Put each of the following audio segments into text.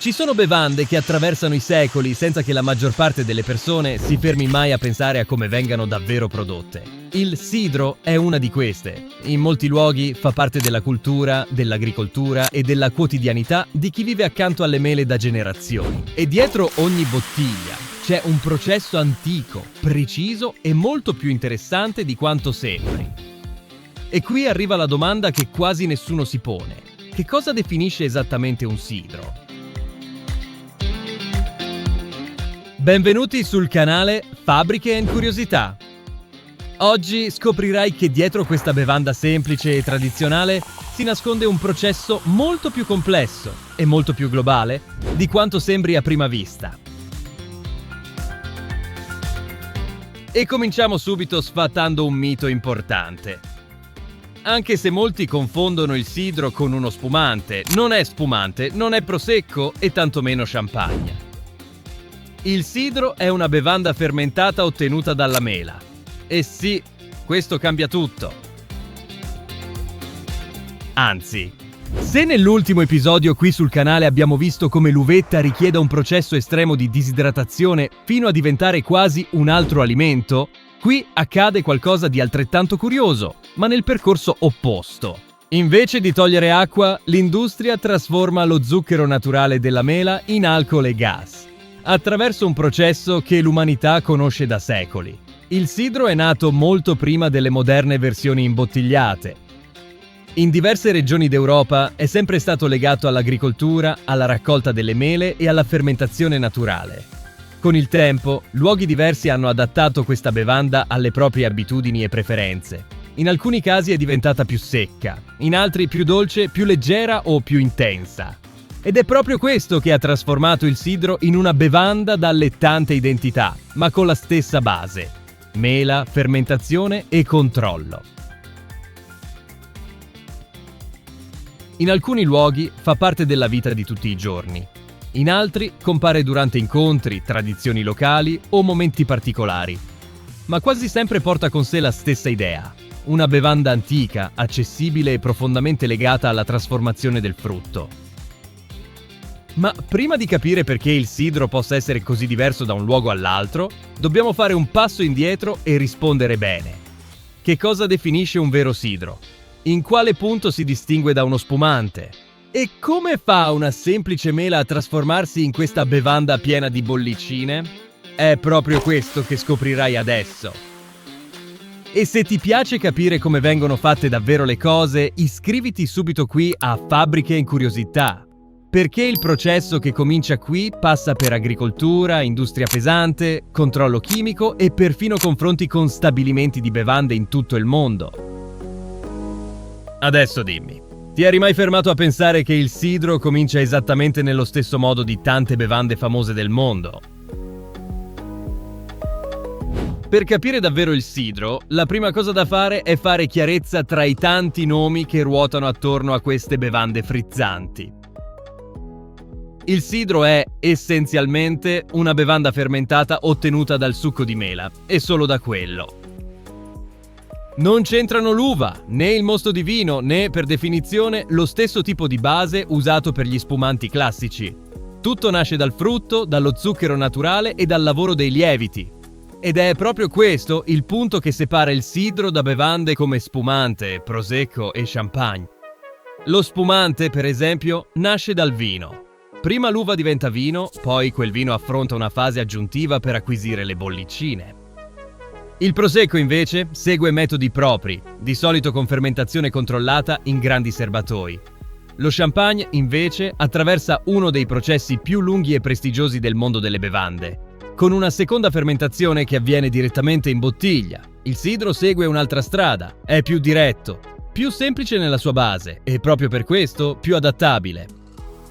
Ci sono bevande che attraversano i secoli senza che la maggior parte delle persone si fermi mai a pensare a come vengano davvero prodotte. Il sidro è una di queste. In molti luoghi fa parte della cultura, dell'agricoltura e della quotidianità di chi vive accanto alle mele da generazioni. E dietro ogni bottiglia c'è un processo antico, preciso e molto più interessante di quanto sembri. E qui arriva la domanda che quasi nessuno si pone. Che cosa definisce esattamente un sidro? Benvenuti sul canale Fabbriche e Curiosità. Oggi scoprirai che dietro questa bevanda semplice e tradizionale si nasconde un processo molto più complesso e molto più globale di quanto sembri a prima vista. E cominciamo subito sfatando un mito importante. Anche se molti confondono il sidro con uno spumante, non è prosecco e tantomeno champagne. Il sidro è una bevanda fermentata ottenuta dalla mela. E sì, questo cambia tutto. Anzi, se nell'ultimo episodio qui sul canale abbiamo visto come l'uvetta richieda un processo estremo di disidratazione fino a diventare quasi un altro alimento, qui accade qualcosa di altrettanto curioso, ma nel percorso opposto. Invece di togliere acqua, l'industria trasforma lo zucchero naturale della mela in alcol e gas, attraverso un processo che l'umanità conosce da secoli. Il sidro è nato molto prima delle moderne versioni imbottigliate. In diverse regioni d'Europa è sempre stato legato all'agricoltura, alla raccolta delle mele e alla fermentazione naturale. Con il tempo, luoghi diversi hanno adattato questa bevanda alle proprie abitudini e preferenze. In alcuni casi è diventata più secca, in altri più dolce, più leggera o più intensa. Ed è proprio questo che ha trasformato il sidro in una bevanda dalle tante identità, ma con la stessa base: mela, fermentazione e controllo. In alcuni luoghi fa parte della vita di tutti i giorni. In altri compare durante incontri, tradizioni locali o momenti particolari. Ma quasi sempre porta con sé la stessa idea: una bevanda antica, accessibile e profondamente legata alla trasformazione del frutto. Ma prima di capire perché il sidro possa essere così diverso da un luogo all'altro, dobbiamo fare un passo indietro e rispondere bene. Che cosa definisce un vero sidro? In quale punto si distingue da uno spumante? E come fa una semplice mela a trasformarsi in questa bevanda piena di bollicine? È proprio questo che scoprirai adesso. E se ti piace capire come vengono fatte davvero le cose, iscriviti subito qui a Fabbriche e Curiosità. Perché il processo che comincia qui passa per agricoltura, industria pesante, controllo chimico e perfino confronti con stabilimenti di bevande in tutto il mondo. Adesso dimmi, ti eri mai fermato a pensare che il sidro comincia esattamente nello stesso modo di tante bevande famose del mondo? Per capire davvero il sidro, la prima cosa da fare è fare chiarezza tra i tanti nomi che ruotano attorno a queste bevande frizzanti. Il sidro è, essenzialmente, una bevanda fermentata ottenuta dal succo di mela, e solo da quello. Non c'entrano l'uva, né il mosto di vino, né, per definizione, lo stesso tipo di base usato per gli spumanti classici. Tutto nasce dal frutto, dallo zucchero naturale e dal lavoro dei lieviti. Ed è proprio questo il punto che separa il sidro da bevande come spumante, prosecco e champagne. Lo spumante, per esempio, nasce dal vino. Prima l'uva diventa vino, poi quel vino affronta una fase aggiuntiva per acquisire le bollicine. Il prosecco, invece, segue metodi propri, di solito con fermentazione controllata in grandi serbatoi. Lo champagne, invece, attraversa uno dei processi più lunghi e prestigiosi del mondo delle bevande, con una seconda fermentazione che avviene direttamente in bottiglia. Il sidro segue un'altra strada, è più diretto, più semplice nella sua base e proprio per questo più adattabile.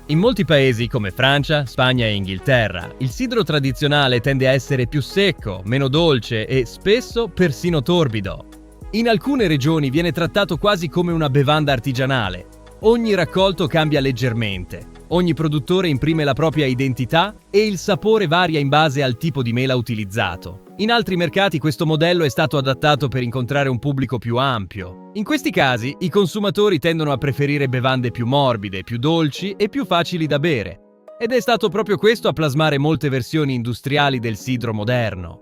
In molti paesi come Francia, Spagna e Inghilterra, il sidro tradizionale tende a essere più secco, meno dolce e spesso persino torbido. In alcune regioni viene trattato quasi come una bevanda artigianale. Ogni raccolto cambia leggermente, ogni produttore imprime la propria identità e il sapore varia in base al tipo di mela utilizzato. In altri mercati questo modello è stato adattato per incontrare un pubblico più ampio. In questi casi i consumatori tendono a preferire bevande più morbide, più dolci e più facili da bere. Ed è stato proprio questo a plasmare molte versioni industriali del sidro moderno.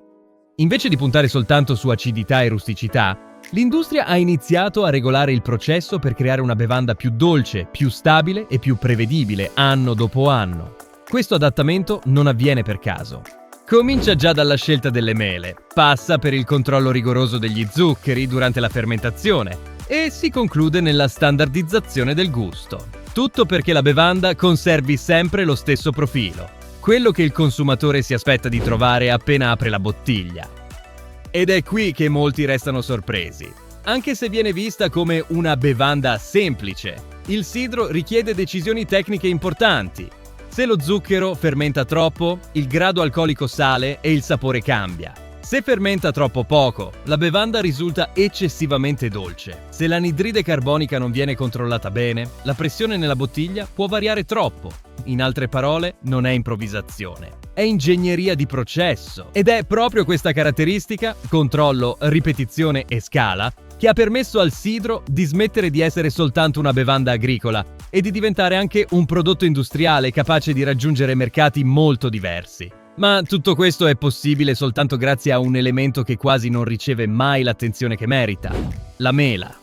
Invece di puntare soltanto su acidità e rusticità, l'industria ha iniziato a regolare il processo per creare una bevanda più dolce, più stabile e più prevedibile anno dopo anno. Questo adattamento non avviene per caso. Comincia già dalla scelta delle mele, passa per il controllo rigoroso degli zuccheri durante la fermentazione e si conclude nella standardizzazione del gusto. Tutto perché la bevanda conservi sempre lo stesso profilo, quello che il consumatore si aspetta di trovare appena apre la bottiglia. Ed è qui che molti restano sorpresi. Anche se viene vista come una bevanda semplice, il sidro richiede decisioni tecniche importanti. Se lo zucchero fermenta troppo, il grado alcolico sale e il sapore cambia. Se fermenta troppo poco, la bevanda risulta eccessivamente dolce. Se l'anidride carbonica non viene controllata bene, la pressione nella bottiglia può variare troppo. In altre parole, non è improvvisazione. È ingegneria di processo. Ed è proprio questa caratteristica, controllo, ripetizione e scala, che ha permesso al sidro di smettere di essere soltanto una bevanda agricola e di diventare anche un prodotto industriale capace di raggiungere mercati molto diversi. Ma tutto questo è possibile soltanto grazie a un elemento che quasi non riceve mai l'attenzione che merita: la mela.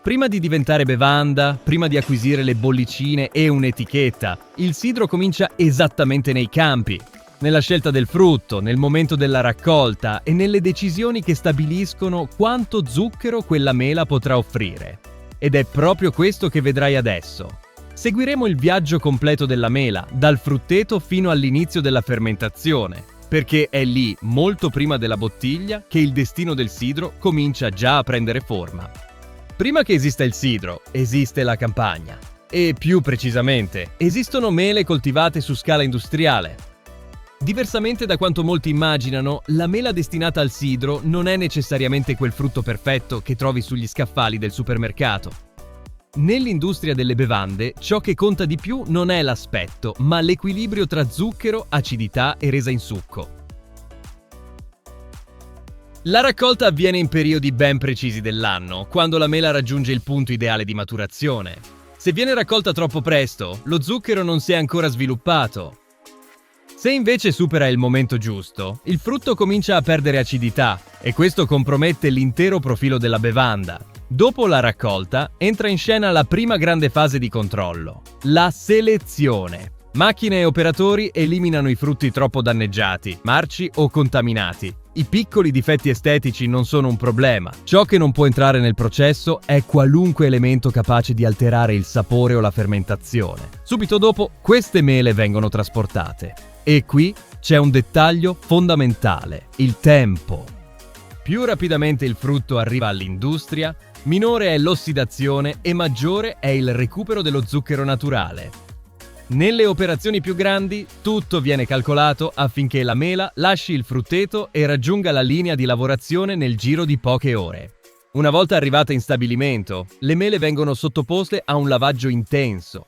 Prima di diventare bevanda, prima di acquisire le bollicine e un'etichetta, il sidro comincia esattamente nei campi, nella scelta del frutto, nel momento della raccolta e nelle decisioni che stabiliscono quanto zucchero quella mela potrà offrire. Ed è proprio questo che vedrai adesso. Seguiremo il viaggio completo della mela, dal frutteto fino all'inizio della fermentazione, perché è lì, molto prima della bottiglia, che il destino del sidro comincia già a prendere forma. Prima che esista il sidro, esiste la campagna. E più precisamente, esistono mele coltivate su scala industriale. Diversamente da quanto molti immaginano, la mela destinata al sidro non è necessariamente quel frutto perfetto che trovi sugli scaffali del supermercato. Nell'industria delle bevande, ciò che conta di più non è l'aspetto, ma l'equilibrio tra zucchero, acidità e resa in succo. La raccolta avviene in periodi ben precisi dell'anno, quando la mela raggiunge il punto ideale di maturazione. Se viene raccolta troppo presto, lo zucchero non si è ancora sviluppato. Se invece supera il momento giusto, il frutto comincia a perdere acidità e questo compromette l'intero profilo della bevanda. Dopo la raccolta, entra in scena la prima grande fase di controllo: la selezione. Macchine e operatori eliminano i frutti troppo danneggiati, marci o contaminati. I piccoli difetti estetici non sono un problema. Ciò che non può entrare nel processo è qualunque elemento capace di alterare il sapore o la fermentazione. Subito dopo, queste mele vengono trasportate. E qui c'è un dettaglio fondamentale: il tempo. Più rapidamente il frutto arriva all'industria, minore è l'ossidazione e maggiore è il recupero dello zucchero naturale. Nelle operazioni più grandi, tutto viene calcolato affinché la mela lasci il frutteto e raggiunga la linea di lavorazione nel giro di poche ore. Una volta arrivata in stabilimento, le mele vengono sottoposte a un lavaggio intenso.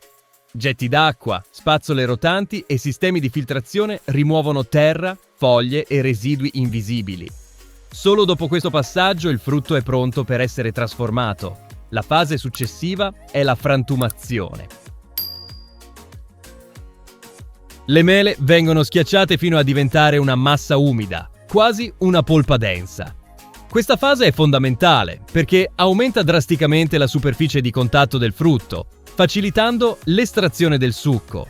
Getti d'acqua, spazzole rotanti e sistemi di filtrazione rimuovono terra, foglie e residui invisibili. Solo dopo questo passaggio il frutto è pronto per essere trasformato. La fase successiva è la frantumazione. Le mele vengono schiacciate fino a diventare una massa umida, quasi una polpa densa. Questa fase è fondamentale perché aumenta drasticamente la superficie di contatto del frutto, facilitando l'estrazione del succo.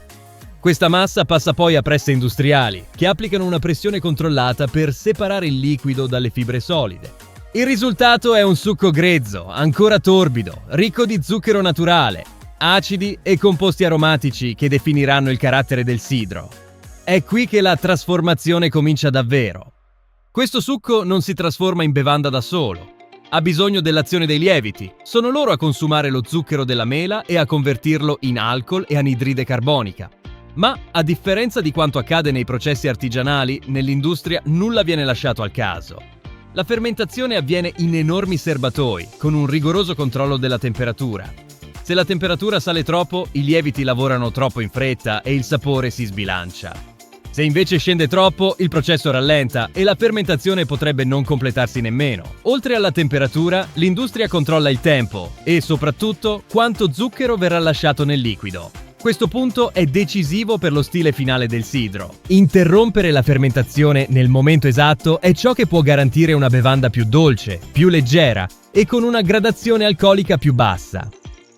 Questa massa passa poi a presse industriali, che applicano una pressione controllata per separare il liquido dalle fibre solide. Il risultato è un succo grezzo, ancora torbido, ricco di zucchero naturale, acidi e composti aromatici che definiranno il carattere del sidro. È qui che la trasformazione comincia davvero. Questo succo non si trasforma in bevanda da solo. Ha bisogno dell'azione dei lieviti. Sono loro a consumare lo zucchero della mela e a convertirlo in alcol e anidride carbonica. Ma, a differenza di quanto accade nei processi artigianali, nell'industria nulla viene lasciato al caso. La fermentazione avviene in enormi serbatoi, con un rigoroso controllo della temperatura. Se la temperatura sale troppo, i lieviti lavorano troppo in fretta e il sapore si sbilancia. Se invece scende troppo, il processo rallenta e la fermentazione potrebbe non completarsi nemmeno. Oltre alla temperatura, l'industria controlla il tempo e, soprattutto, quanto zucchero verrà lasciato nel liquido. questo punto è decisivo per lo stile finale del sidro. Interrompere la fermentazione nel momento esatto è ciò che può garantire una bevanda più dolce, più leggera e con una gradazione alcolica più bassa.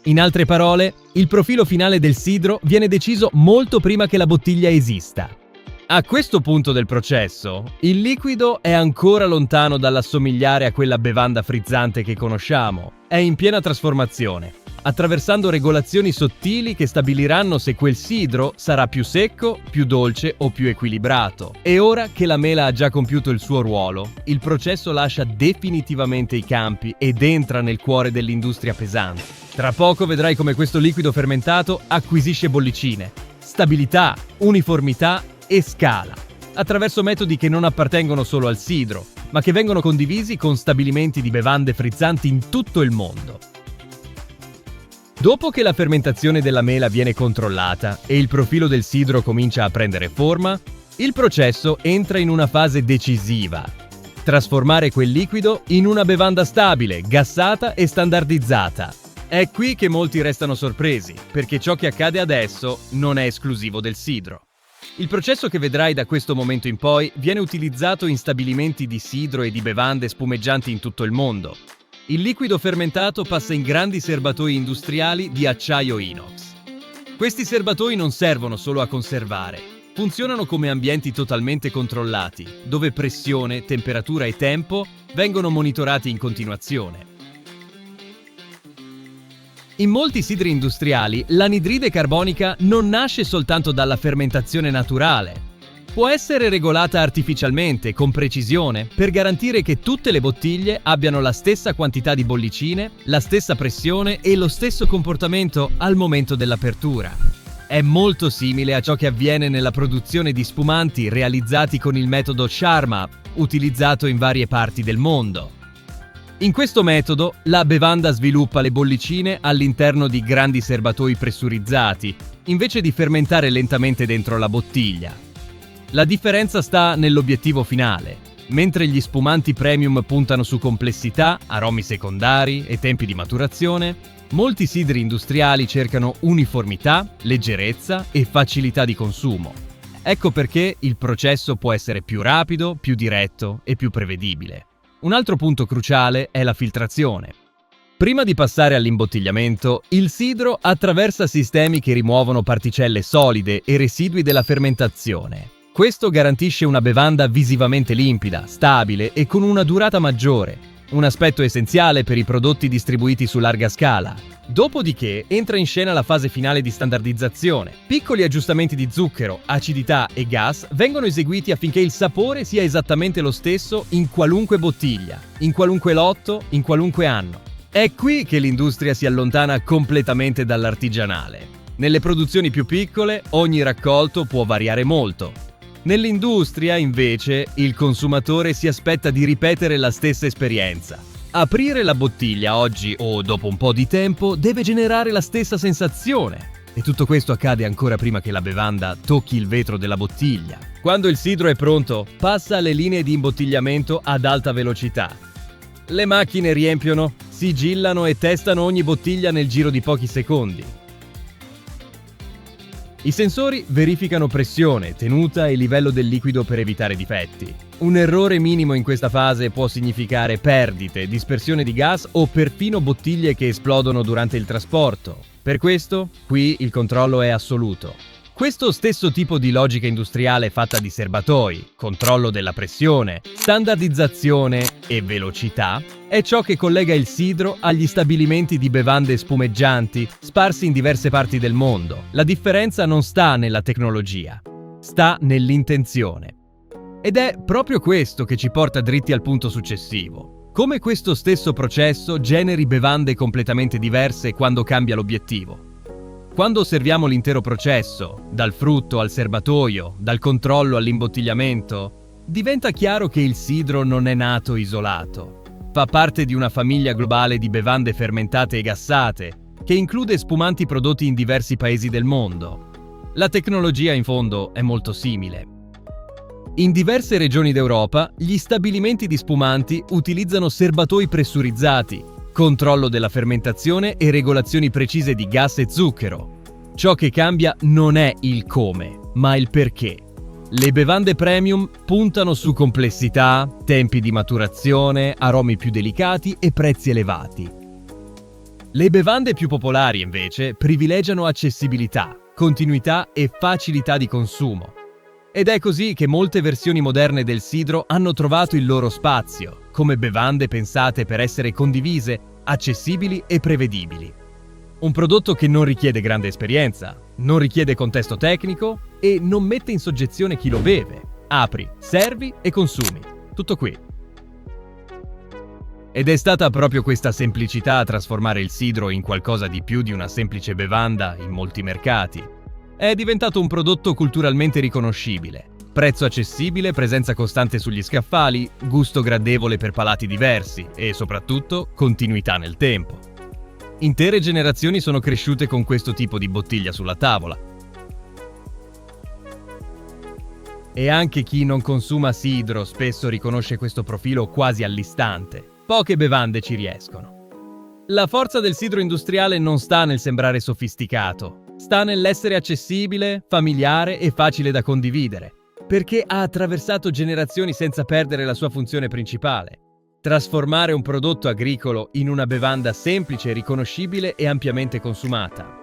In altre parole, il profilo finale del sidro viene deciso molto prima che la bottiglia esista. A questo punto del processo, il liquido è ancora lontano dall'assomigliare a quella bevanda frizzante che conosciamo. È in piena trasformazione, attraversando regolazioni sottili che stabiliranno se quel sidro sarà più secco, più dolce o più equilibrato. E ora che la mela ha già compiuto il suo ruolo, il processo lascia definitivamente i campi ed entra nel cuore dell'industria pesante. Tra poco vedrai come questo liquido fermentato acquisisce bollicine, stabilità, uniformità e scala, attraverso metodi che non appartengono solo al sidro, ma che vengono condivisi con stabilimenti di bevande frizzanti in tutto il mondo. Dopo che la fermentazione della mela viene controllata e il profilo del sidro comincia a prendere forma, il processo entra in una fase decisiva: trasformare quel liquido in una bevanda stabile, gassata e standardizzata. È qui che molti restano sorpresi, perché ciò che accade adesso non è esclusivo del sidro. Il processo che vedrai da questo momento in poi viene utilizzato in stabilimenti di sidro e di bevande spumeggianti in tutto il mondo. Il liquido fermentato passa in grandi serbatoi industriali di acciaio inox. Questi serbatoi non servono solo a conservare, funzionano come ambienti totalmente controllati, dove pressione, temperatura e tempo vengono monitorati in continuazione. In molti sidri industriali, l'anidride carbonica non nasce soltanto dalla fermentazione naturale. Può essere regolata artificialmente, con precisione, per garantire che tutte le bottiglie abbiano la stessa quantità di bollicine, la stessa pressione e lo stesso comportamento al momento dell'apertura. È molto simile a ciò che avviene nella produzione di spumanti realizzati con il metodo Charmat, utilizzato in varie parti del mondo. In questo metodo, la bevanda sviluppa le bollicine all'interno di grandi serbatoi pressurizzati, invece di fermentare lentamente dentro la bottiglia. La differenza sta nell'obiettivo finale. Mentre gli spumanti premium puntano su complessità, aromi secondari e tempi di maturazione, molti sidri industriali cercano uniformità, leggerezza e facilità di consumo. Ecco perché il processo può essere più rapido, più diretto e più prevedibile. Un altro punto cruciale è la filtrazione. Prima di passare all'imbottigliamento, il sidro attraversa sistemi che rimuovono particelle solide e residui della fermentazione. Questo garantisce una bevanda visivamente limpida, stabile e con una durata maggiore, un aspetto essenziale per i prodotti distribuiti su larga scala. Dopodiché entra in scena la fase finale di standardizzazione. Piccoli aggiustamenti di zucchero, acidità e gas vengono eseguiti affinché il sapore sia esattamente lo stesso in qualunque bottiglia, in qualunque lotto, in qualunque anno. È qui che l'industria si allontana completamente dall'artigianale. Nelle produzioni più piccole, ogni raccolto può variare molto. Nell'industria, invece, il consumatore si aspetta di ripetere la stessa esperienza. Aprire la bottiglia oggi o dopo un po' di tempo deve generare la stessa sensazione. E tutto questo accade ancora prima che la bevanda tocchi il vetro della bottiglia. Quando il sidro è pronto, passa alle linee di imbottigliamento ad alta velocità. Le macchine riempiono, sigillano e testano ogni bottiglia nel giro di pochi secondi. I sensori verificano pressione, tenuta e livello del liquido per evitare difetti. Un errore minimo in questa fase può significare perdite, dispersione di gas o perfino bottiglie che esplodono durante il trasporto. Per questo, qui il controllo è assoluto. Questo stesso tipo di logica industriale fatta di serbatoi, controllo della pressione, standardizzazione e velocità è ciò che collega il sidro agli stabilimenti di bevande spumeggianti sparsi in diverse parti del mondo. La differenza non sta nella tecnologia, sta nell'intenzione. Ed è proprio questo che ci porta dritti al punto successivo. Come questo stesso processo generi bevande completamente diverse quando cambia l'obiettivo. Quando osserviamo l'intero processo, dal frutto al serbatoio, dal controllo all'imbottigliamento, diventa chiaro che il sidro non è nato isolato. Fa parte di una famiglia globale di bevande fermentate e gassate, che include spumanti prodotti in diversi paesi del mondo. La tecnologia, in fondo, è molto simile. In diverse regioni d'Europa, gli stabilimenti di spumanti utilizzano serbatoi pressurizzati, controllo della fermentazione e regolazioni precise di gas e zucchero. Ciò che cambia non è il come, ma il perché. Le bevande premium puntano su complessità, tempi di maturazione, aromi più delicati e prezzi elevati. Le bevande più popolari, invece, privilegiano accessibilità, continuità e facilità di consumo. Ed è così che molte versioni moderne del sidro hanno trovato il loro spazio, come bevande pensate per essere condivise, accessibili e prevedibili. Un prodotto che non richiede grande esperienza, non richiede contesto tecnico e non mette in soggezione chi lo beve. Apri, servi e consumi. Tutto qui. Ed è stata proprio questa semplicità a trasformare il sidro in qualcosa di più di una semplice bevanda in molti mercati. È diventato un prodotto culturalmente riconoscibile. Prezzo accessibile, presenza costante sugli scaffali, gusto gradevole per palati diversi e soprattutto continuità nel tempo. Intere generazioni sono cresciute con questo tipo di bottiglia sulla tavola. E anche chi non consuma sidro spesso riconosce questo profilo quasi all'istante. Poche bevande ci riescono. La forza del sidro industriale non sta nel sembrare sofisticato, sta nell'essere accessibile, familiare e facile da condividere, perché ha attraversato generazioni senza perdere la sua funzione principale. Trasformare un prodotto agricolo in una bevanda semplice, riconoscibile e ampiamente consumata.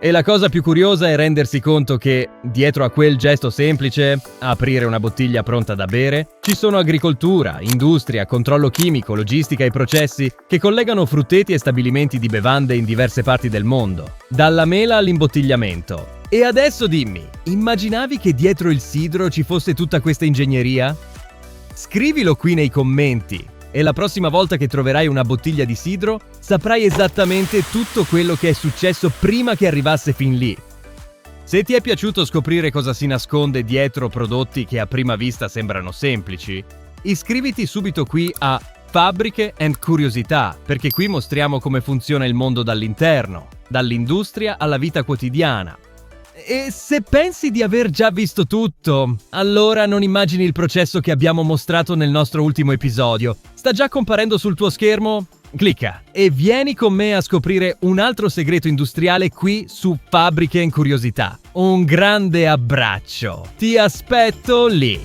E la cosa più curiosa è rendersi conto che, dietro a quel gesto semplice, aprire una bottiglia pronta da bere, ci sono agricoltura, industria, controllo chimico, logistica e processi che collegano frutteti e stabilimenti di bevande in diverse parti del mondo, dalla mela all'imbottigliamento. E adesso dimmi, immaginavi che dietro il sidro ci fosse tutta questa ingegneria? Scrivilo qui nei commenti e la prossima volta che troverai una bottiglia di sidro saprai esattamente tutto quello che è successo prima che arrivasse fin lì. Se ti è piaciuto scoprire cosa si nasconde dietro prodotti che a prima vista sembrano semplici, iscriviti subito qui a Fabbriche & Curiosità, perché qui mostriamo come funziona il mondo dall'interno, dall'industria alla vita quotidiana. E se pensi di aver già visto tutto, allora non immagini il processo che abbiamo mostrato nel nostro ultimo episodio. Sta già comparendo sul tuo schermo? Clicca e vieni con me a scoprire un altro segreto industriale qui su Fabbriche & Curiosità. Un grande abbraccio! Ti aspetto lì!